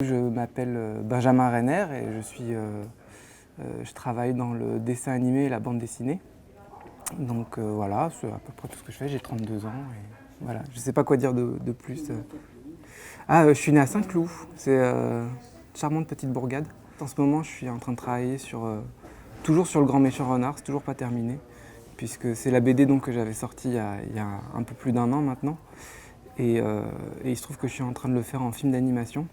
Je m'appelle Benjamin Renner et je travaille dans le dessin animé et la bande dessinée. Donc voilà, c'est à peu près tout ce que je fais. J'ai 32 ans et voilà, je ne sais pas quoi dire de plus. Je suis né à Saint-Cloud, c'est une charmante petite bourgade. En ce moment, je suis en train de travailler toujours sur Le Grand Méchant Renard, c'est toujours pas terminé, puisque c'est la BD donc, que j'avais sortie il y a un peu plus d'1 an maintenant. Et il se trouve que je suis en train de le faire en film d'animation.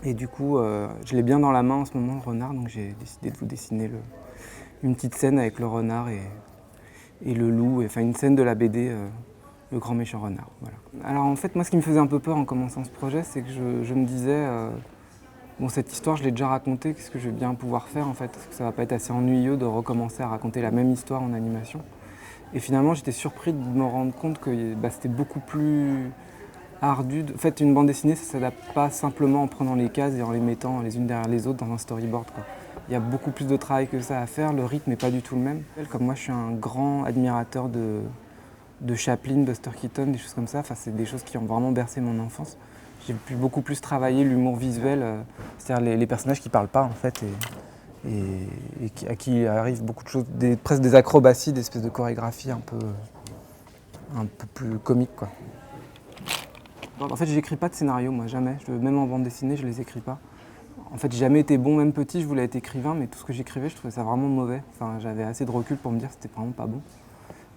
Et du coup, je l'ai bien dans la main en ce moment, le renard, donc j'ai décidé de vous dessiner une petite scène avec le renard et le loup, enfin une scène de la BD Le Grand Méchant Renard. Voilà. Alors en fait, moi ce qui me faisait un peu peur en commençant ce projet, c'est que je me disais, bon cette histoire je l'ai déjà racontée, qu'est-ce que je vais bien pouvoir faire en fait? Est-ce que ça va pas être assez ennuyeux de recommencer à raconter la même histoire en animation? Et finalement j'étais surpris de me rendre compte que c'était beaucoup plus ardu. En fait, une bande dessinée, ça ne s'adapte pas simplement en prenant les cases et en les mettant les unes derrière les autres dans un storyboard, quoi. Il y a beaucoup plus de travail que ça à faire, le rythme n'est pas du tout le même. Comme moi, je suis un grand admirateur de Chaplin, Buster Keaton, des choses comme ça. Enfin, c'est des choses qui ont vraiment bercé mon enfance. J'ai pu beaucoup plus travailler l'humour visuel, c'est-à-dire les personnages qui ne parlent pas, en fait, à qui arrivent beaucoup de choses, presque des acrobaties, des espèces de chorégraphies un peu plus comiques, quoi. En fait, j'écris pas de scénario, moi, jamais. Même en bande dessinée, je les écris pas. En fait, j'ai jamais été bon, même petit, je voulais être écrivain, mais tout ce que j'écrivais, je trouvais ça vraiment mauvais. Enfin, j'avais assez de recul pour me dire que c'était vraiment pas bon.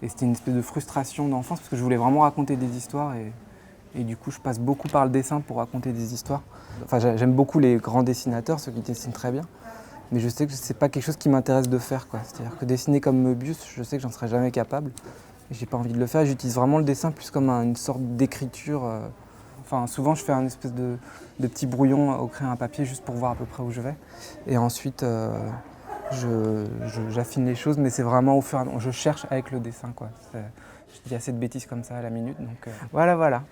Et c'était une espèce de frustration d'enfance, parce que je voulais vraiment raconter des histoires, et du coup, je passe beaucoup par le dessin pour raconter des histoires. Enfin, j'aime beaucoup les grands dessinateurs, ceux qui dessinent très bien, mais je sais que c'est pas quelque chose qui m'intéresse de faire, quoi. C'est-à-dire que dessiner comme Möbius, je sais que j'en serais jamais capable, et j'ai pas envie de le faire. J'utilise vraiment le dessin plus comme une sorte d'écriture. Enfin, souvent, je fais un espèce de petit brouillon au crayon à papier juste pour voir à peu près où je vais. Et ensuite, j'affine les choses, mais c'est vraiment au fur et à mesure. Je cherche avec le dessin, quoi. Je dis assez de bêtises comme ça à la minute, donc voilà.